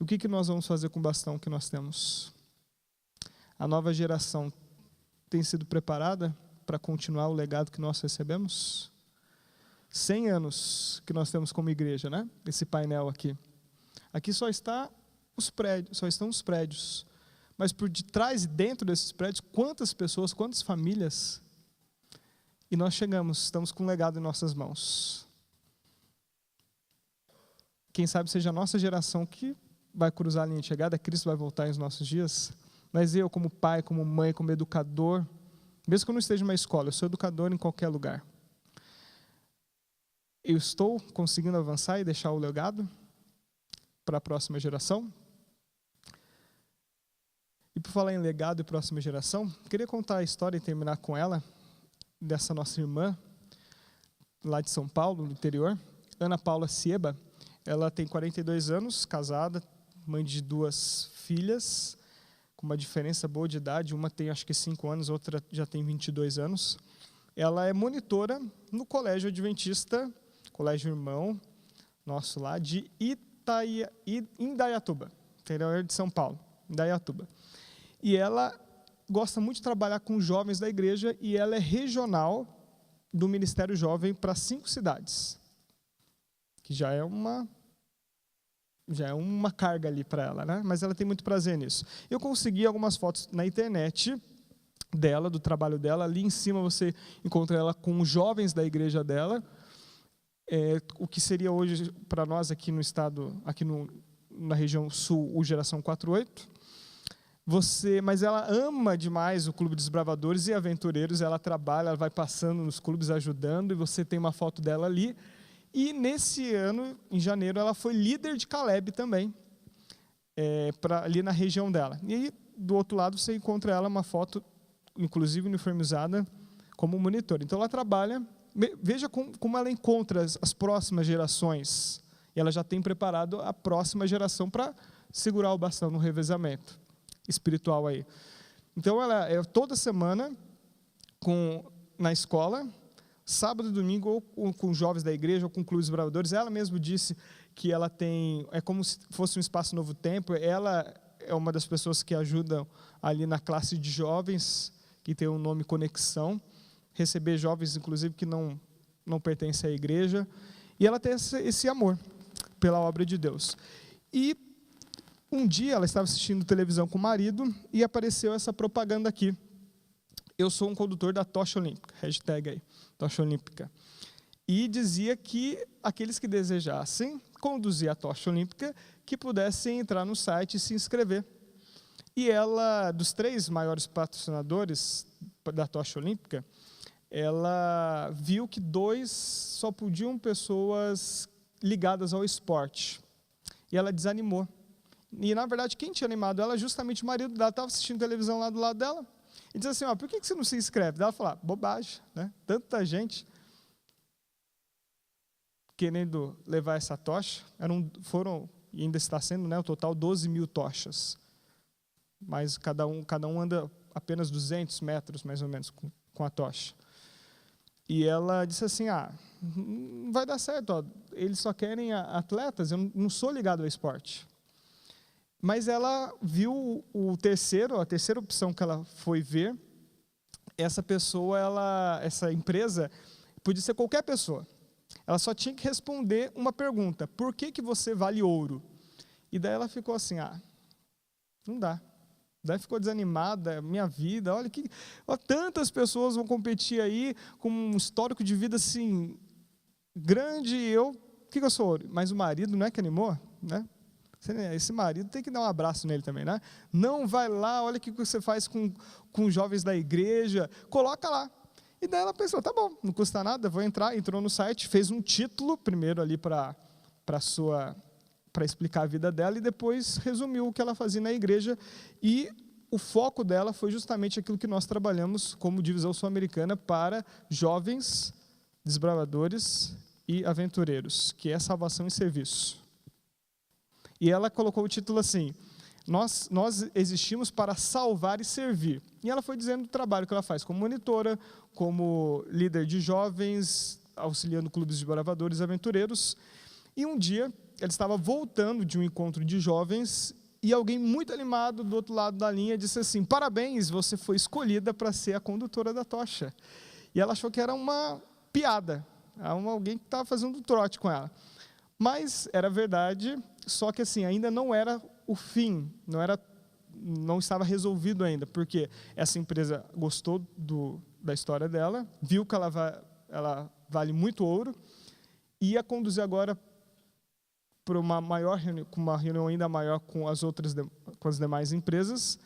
S1: O que nós vamos fazer com o bastão que nós temos? A nova geração tem sido preparada para continuar o legado que nós recebemos? 100 anos que nós temos como igreja, né? Esse painel aqui. Aqui só estão os prédios. Mas por detrás e dentro desses prédios, quantas pessoas, quantas famílias? E nós estamos com um legado em nossas mãos. Quem sabe seja a nossa geração que vai cruzar a linha de chegada, Cristo vai voltar em nossos dias. Mas eu, como pai, como mãe, como educador, mesmo que eu não esteja numa escola, eu sou educador em qualquer lugar. Eu estou conseguindo avançar e deixar o legado para a próxima geração? E por falar em legado e próxima geração, queria contar a história e terminar com ela, dessa nossa irmã, lá de São Paulo, no interior, Ana Paula Sieba. Ela tem 42 anos, casada, mãe de 2 filhas, com uma diferença boa de idade, uma tem acho que 5 anos, outra já tem 22 anos. Ela é monitora no colégio adventista, colégio irmão, nosso lá, de Indaiatuba, interior de São Paulo, Indaiatuba. E ela gosta muito de trabalhar com jovens da igreja e ela é regional do Ministério Jovem para 5 cidades, que já é uma carga ali para ela, né? Mas ela tem muito prazer nisso. Eu consegui algumas fotos na internet dela, do trabalho dela. Ali em cima você encontra ela com os jovens da igreja dela, o que seria hoje para nós aqui no estado, aqui na região sul, o Geração 48. Mas ela ama demais o Clube dos Bravadores e Aventureiros, ela trabalha, ela vai passando nos clubes ajudando, e você tem uma foto dela ali. E nesse ano, em janeiro, ela foi líder de Caleb também, ali na região dela. E aí, do outro lado, você encontra ela uma foto, inclusive uniformizada, como monitora. Então ela trabalha, veja como ela encontra as próximas gerações, e ela já tem preparado a próxima geração para segurar o bastão no revezamento espiritual aí. Então ela toda semana na escola, sábado e domingo, ou com jovens da igreja, ou com clubes bravadores. Ela mesma disse que ela é como se fosse um espaço Novo Tempo. Ela é uma das pessoas que ajudam ali na classe de jovens, que tem o nome Conexão, receber jovens, inclusive, que não pertencem à igreja. E ela tem esse amor pela obra de Deus. E um dia ela estava assistindo televisão com o marido e apareceu essa propaganda aqui. Eu sou um condutor da Tocha Olímpica, hashtag aí, Tocha Olímpica. E dizia que aqueles que desejassem conduzir a Tocha Olímpica, que pudessem entrar no site e se inscrever. E ela, dos 3 maiores patrocinadores da Tocha Olímpica, ela viu que 2 só podiam pessoas ligadas ao esporte. E ela desanimou. E, na verdade, quem tinha animado ela, justamente o marido dela, estava assistindo televisão lá do lado dela, e diz assim, por que você não se inscreve? Ela falou, bobagem, né? Tanta gente querendo levar essa tocha. Foram, e ainda está sendo, né, o total 12 mil tochas. Mas cada um anda apenas 200 metros, mais ou menos, com a tocha. E ela disse assim, não vai dar certo, eles só querem atletas, eu não sou ligado ao esporte. Mas ela viu a terceira opção que ela foi ver. Essa empresa, podia ser qualquer pessoa. Ela só tinha que responder uma pergunta: por que você vale ouro? E daí ela ficou assim, não dá. Daí ficou desanimada, minha vida, olha tantas pessoas vão competir aí com um histórico de vida assim grande, e o que eu sou ouro? Mas o marido não é que animou, né? Esse marido tem que dar um abraço nele também, né? Não, vai lá, olha o que você faz com os jovens da igreja, coloca lá. E daí ela pensou, tá bom, não custa nada, vou entrar. Entrou no site, fez um título, primeiro ali para explicar a vida dela, e depois resumiu o que ela fazia na igreja. E o foco dela foi justamente aquilo que nós trabalhamos como divisão sul-americana para jovens, desbravadores e aventureiros, que é salvação e serviço. E ela colocou o título assim, Nós existimos para salvar e servir. E ela foi dizendo do trabalho que ela faz como monitora, como líder de jovens, auxiliando clubes de bravadores e aventureiros. E um dia, ela estava voltando de um encontro de jovens e alguém muito animado do outro lado da linha disse assim: parabéns, você foi escolhida para ser a condutora da tocha. E ela achou que era uma piada, alguém que estava fazendo um trote com ela. Mas era verdade, só que assim, ainda não era o fim, não estava resolvido ainda, porque essa empresa gostou da história dela, viu que ela vale muito ouro, e ia conduzir agora para uma maior reunião, uma reunião ainda maior com com as demais empresas,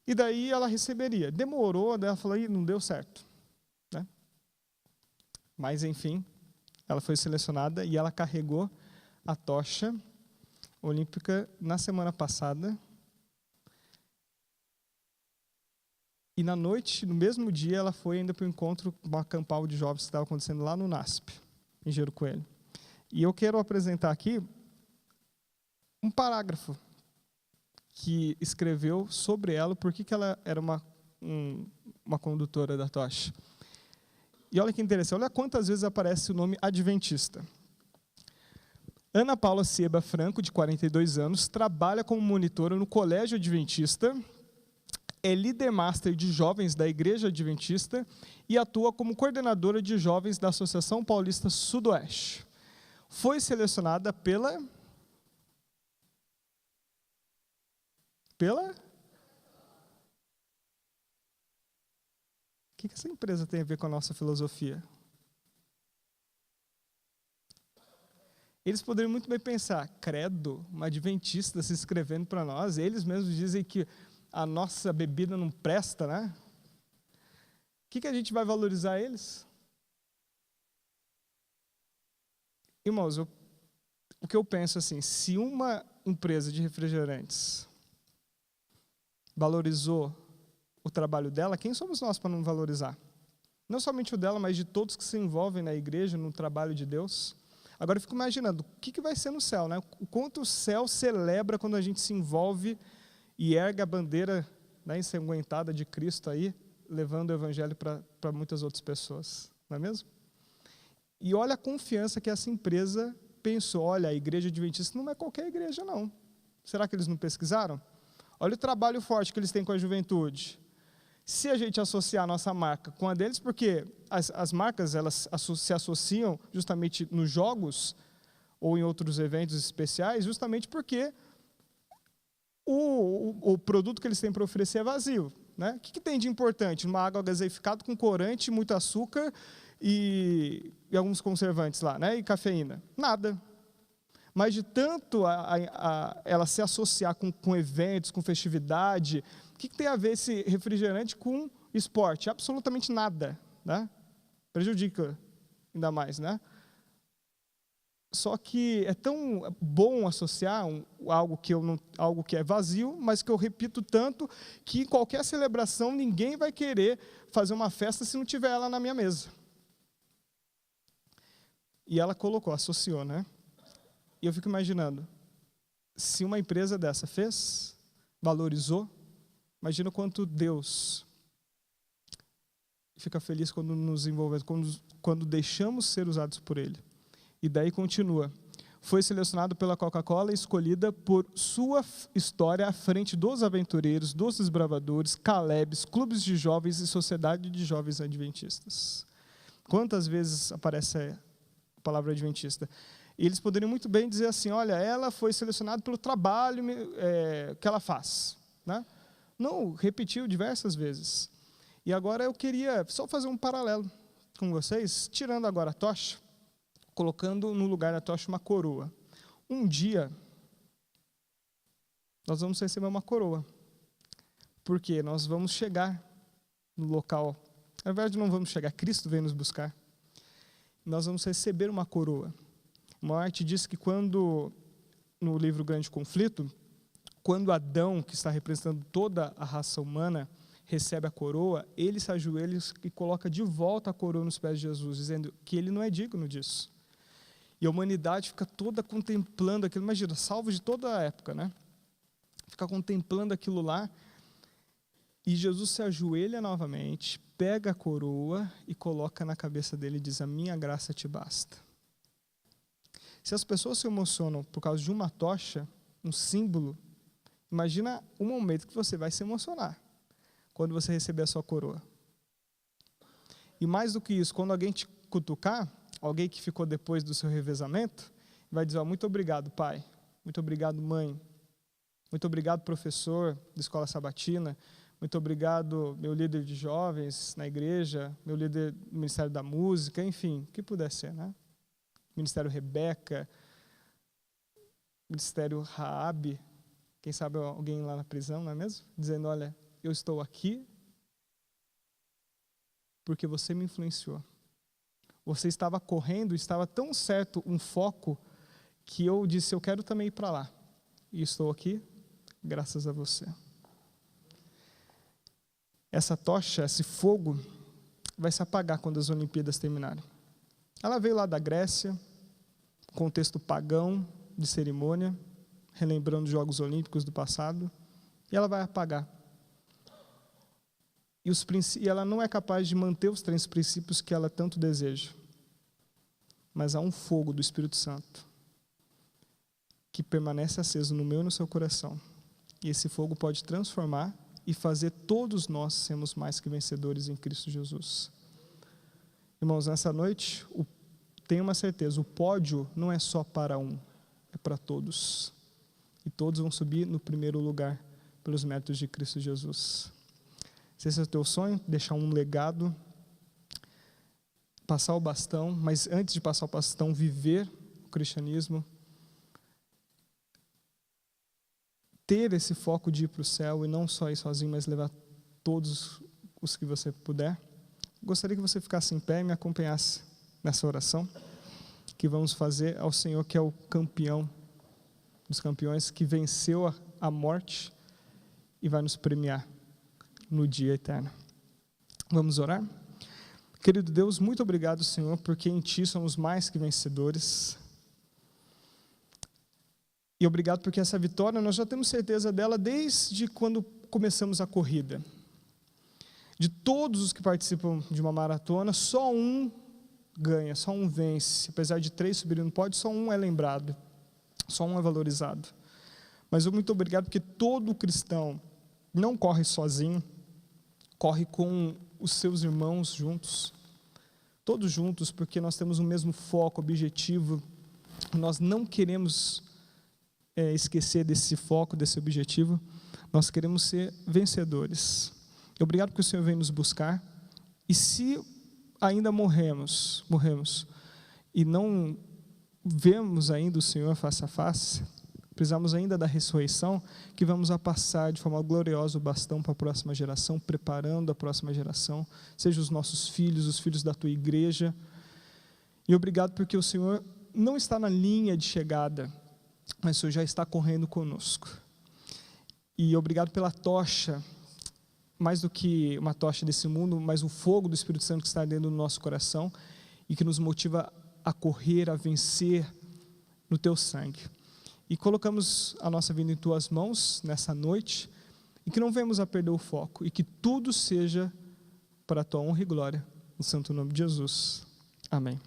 S1: e daí ela receberia. Demorou, daí ela falou, não deu certo, né? Mas enfim, ela foi selecionada e ela carregou a tocha olímpica na semana passada. E na noite, no mesmo dia, ela foi ainda para o encontro, um acampal de jovens que estava acontecendo lá no NASP, em Gero Coelho. E eu quero apresentar aqui um parágrafo que escreveu sobre ela, por que ela era uma condutora da tocha. E olha que interessante, olha quantas vezes aparece o nome adventista. Ana Paula Seba Franco, de 42 anos, trabalha como monitora no Colégio Adventista, é líder master de jovens da Igreja Adventista e atua como coordenadora de jovens da Associação Paulista Sudoeste. Foi selecionada pela... O que essa empresa tem a ver com a nossa filosofia? Eles poderiam muito bem pensar, credo, uma adventista se inscrevendo para nós, eles mesmos dizem que a nossa bebida não presta, né? O que a gente vai valorizar eles? Irmãos, o que eu penso assim, se uma empresa de refrigerantes valorizou o trabalho dela, quem somos nós para não valorizar? Não somente o dela, mas de todos que se envolvem na igreja, no trabalho de Deus. Agora eu fico imaginando, o que vai ser no céu, né? O quanto o céu celebra quando a gente se envolve e ergue a bandeira, né, ensanguentada de Cristo aí, levando o evangelho para muitas outras pessoas, não é mesmo? E olha a confiança que essa empresa pensou, olha, a igreja adventista não é qualquer igreja não. Será que eles não pesquisaram? Olha o trabalho forte que eles têm com a juventude. Se a gente associar a nossa marca com a deles, porque as marcas elas se associam justamente nos jogos ou em outros eventos especiais, justamente porque o produto que eles têm para oferecer é vazio, né? O que tem de importante? Uma água gaseificada com corante, muito açúcar e alguns conservantes lá, né? E cafeína. Nada. Mas de tanto ela se associar com eventos, com festividade, o que tem a ver esse refrigerante com esporte? Absolutamente nada, né? Prejudica ainda mais, né? Só que é tão bom associar algo que é vazio, mas que eu repito tanto que em qualquer celebração ninguém vai querer fazer uma festa se não tiver ela na minha mesa. E ela associou, né? E eu fico imaginando, se uma empresa dessa fez, valorizou, imagina o quanto Deus fica feliz quando nos envolvemos, quando deixamos ser usados por Ele. E daí continua. Foi selecionado pela Coca-Cola e escolhida por sua história à frente dos aventureiros, dos desbravadores, Calebs, clubes de jovens e sociedade de jovens adventistas. Quantas vezes aparece a palavra adventista? E eles poderiam muito bem dizer assim, olha, ela foi selecionada pelo trabalho que ela faz, né? Não, repetiu diversas vezes. E agora eu queria só fazer um paralelo com vocês, tirando agora a tocha, colocando no lugar da tocha uma coroa. Um dia, nós vamos receber uma coroa. Porque nós vamos chegar no local. Na verdade, não vamos chegar, Cristo vem nos buscar. Nós vamos receber uma coroa. Marty diz que no livro Grande Conflito, quando Adão, que está representando toda a raça humana, recebe a coroa, ele se ajoelha e coloca de volta a coroa nos pés de Jesus, dizendo que ele não é digno disso. E a humanidade fica toda contemplando aquilo, imagina, salvo de toda a época, né? fica contemplando aquilo lá, e Jesus se ajoelha novamente, pega a coroa e coloca na cabeça dele e diz: a minha graça te basta. Se as pessoas se emocionam por causa de uma tocha, um símbolo, imagina o momento que você vai se emocionar quando você receber a sua coroa. E mais do que isso, quando alguém te cutucar, alguém que ficou depois do seu revezamento, vai dizer: muito obrigado, pai, muito obrigado, mãe, muito obrigado, professor da escola sabatina, muito obrigado, meu líder de jovens na igreja, meu líder do Ministério da Música, enfim, o que puder ser, né? Ministério Rebeca, Ministério Raabe, quem sabe alguém lá na prisão, não é mesmo? Dizendo: olha, eu estou aqui porque você me influenciou. Você estava correndo, estava tão certo um foco, que eu disse: eu quero também ir para lá. E estou aqui graças a você. Essa tocha, esse fogo, vai se apagar quando as Olimpíadas terminarem. Ela veio lá da Grécia, contexto pagão de cerimônia, relembrando os Jogos Olímpicos do passado, e ela vai apagar. E ela não é capaz de manter os 3 princípios que ela tanto deseja. Mas há um fogo do Espírito Santo que permanece aceso no meu e no seu coração. E esse fogo pode transformar e fazer todos nós sermos mais que vencedores em Cristo Jesus. Irmãos, nessa noite, tenho uma certeza, o pódio não é só para um, é para todos. E todos vão subir no primeiro lugar pelos méritos de Cristo Jesus. Se esse é o teu sonho, deixar um legado, passar o bastão, mas antes de passar o bastão, viver o cristianismo, ter esse foco de ir para o céu e não só ir sozinho, mas levar todos os que você puder. Gostaria que você ficasse em pé e me acompanhasse nessa oração que vamos fazer ao Senhor, que é o campeão dos campeões, que venceu a morte e vai nos premiar no dia eterno. Vamos orar? Querido Deus, muito obrigado, Senhor, porque em Ti somos mais que vencedores. E obrigado porque essa vitória, nós já temos certeza dela desde quando começamos a corrida. De todos os que participam de uma maratona, só um ganha, só um vence. Apesar de 3 subirem no pódio, só um é lembrado, só um é valorizado. Mas eu muito obrigado porque todo cristão não corre sozinho, corre com os seus irmãos juntos, todos juntos, porque nós temos o mesmo foco, objetivo. Nós não queremos esquecer desse foco, desse objetivo. Nós queremos ser vencedores. Obrigado porque o Senhor vem nos buscar. E se ainda morremos e não vemos ainda o Senhor face a face, precisamos ainda da ressurreição, que vamos a passar de forma gloriosa o bastão para a próxima geração, preparando a próxima geração, seja os nossos filhos, os filhos da Tua igreja. E obrigado porque o Senhor não está na linha de chegada, mas o Senhor já está correndo conosco. E obrigado pela tocha, mais do que uma tocha desse mundo, mas o fogo do Espírito Santo que está dentro do nosso coração e que nos motiva a correr, a vencer no Teu sangue. E colocamos a nossa vida em Tuas mãos nessa noite, e que não venhamos a perder o foco, e que tudo seja para a Tua honra e glória, no santo nome de Jesus. Amém.